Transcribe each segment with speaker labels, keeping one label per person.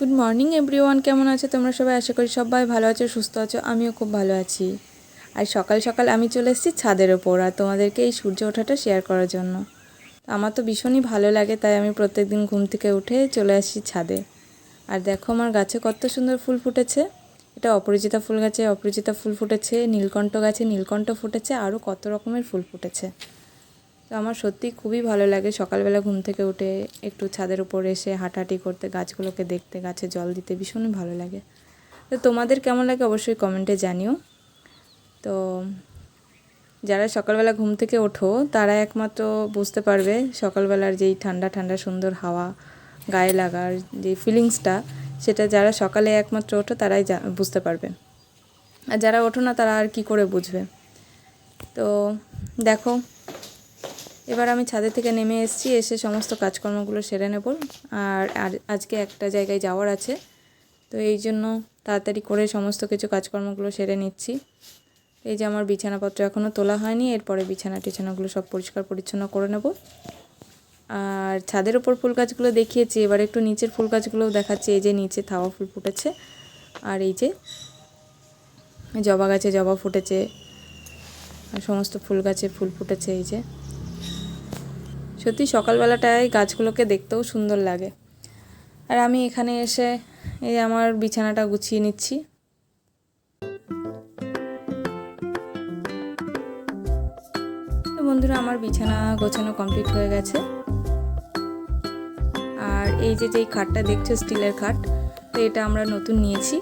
Speaker 1: Good morning everyone, কেমন আছো তোমরা সবাই? আশা করি সবাই ভালো আছো, সুস্থ আছো। আমিও খুব ভালো আছি। আর সকাল সকাল আমি চলে এসেছি ছাদের ওপর আর তোমাদেরকে এই সূর্য ওঠাটা শেয়ার করার জন্য। আমার তো ভীষণই ভালো লাগে, তাই আমি প্রত্যেকদিন ঘুম থেকে উঠে চলে আসি ছাদে। আর দেখো আমার গাছে কত সুন্দর ফুল ফুটেছে। এটা অপরাজিতা ফুল গাছে অপরাজিতা ফুল ফুটেছে, নীলকণ্ঠ গাছে নীলকণ্ঠ ফুটেছে, আরও কত রকমের ফুল ফুটেছে। তো আমার সত্যি খুবই ভালো লাগে সকালবেলা ঘুম থেকে উঠে একটু ছাদের উপর এসে হাঁটাহাঁটি করতে, গাছগুলোকে দেখতে, গাছে জল দিতে ভীষণই ভালো লাগে। তো তোমাদের কেমন লাগে অবশ্যই কমেন্টে জানিও। তো যারা সকালবেলা ঘুম থেকে ওঠো তারা একমাত্র বুঝতে পারবে সকালবেলার যেই ঠান্ডা ঠান্ডা সুন্দর হাওয়া গায়ে লাগার যে ফিলিংসটা, সেটা যারা সকালে একমাত্র ওঠো তারাই বুঝতে পারবে। আর যারা ওঠো না তারা আর কি করে বুঝবে। তো দেখো এবার আমি ছাদের থেকে নেমে এসেছি, এসে সমস্ত কাজকর্মগুলো সেরে নেব। আর আজকে একটা জায়গায় যাওয়ার আছে, তো এই জন্য তাড়াতাড়ি করে সমস্ত কিছু কাজকর্মগুলো সেরে নিচ্ছি। এই যে আমার বিছানাপত্র এখনও তোলা হয়নি, এরপরে বিছানাগুলো সব পরিষ্কার পরিচ্ছন্ন করে নেব। আর ছাদের ওপর ফুল গাছগুলো দেখিয়েছি, এবার একটু নিচের ফুল গাছগুলোও দেখাচ্ছি। এই যে নিচে থাওয়া ফুল ফুটেছে, আর এই যে জবা গাছে জবা ফুটেছে, আর সমস্ত ফুল গাছে ফুল ফুটেছে। এই যে সত্যি সকালবেলাটায় গাছগুলোকে দেখতেও সুন্দর লাগে। আর আমি এখানে এসে এই আমার বিছানাটা গুছিয়ে নিচ্ছি। তো বন্ধুরা, আমার বিছানা গোছানো কমপ্লিট হয়ে গেছে। আর এই যে যেই খাটটা দেখছো স্টিলের খাট, তো এটা আমরা নতুন নিয়েছি।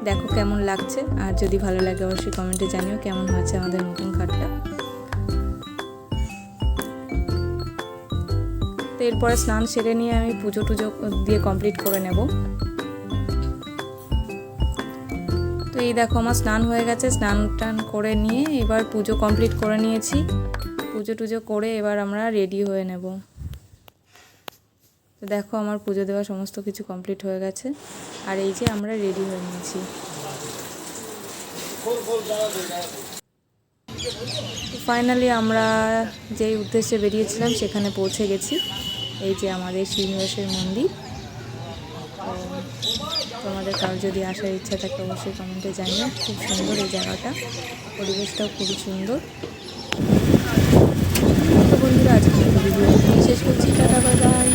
Speaker 1: দেখো কেমন লাগছে, আর যদি ভালো লাগে অবশ্যই কমেন্টে জানিও কেমন হয়েছে আমাদের নতুন খাটটা। তো এরপরে স্নান সেরে নিয়ে আমি পুজো টুজো দিয়ে কমপ্লিট করে নেব। তো এই দেখো আমার স্নান হয়ে গেছে, স্নান টান করে নিয়ে এবার পুজো কমপ্লিট করে নিয়েছি। পুজো টুজো করে এবার আমরা রেডি হয়ে নেব। তো দেখো আমার পুজো দেওয়া সমস্ত কিছু কমপ্লিট হয়ে গেছে, আর এই যে আমরা রেডি হয়ে নিয়েছি। ফাইনালি আমরা যেই উদ্দেশ্যে বেরিয়েছিলাম সেখানে পৌঁছে গেছি। এই যে আমাদের শ্রীনিবাসের মন্দির। তো তোমাদের কারো যদি আসার ইচ্ছা থাকে অবশ্যই কমেন্টে জানিও। খুব সুন্দর এই জায়গাটা, পরিবেশটাও খুবই সুন্দর। তো বন্ধুরা, আজকে ভিডিও শেষ করছি। Tata, bye bye.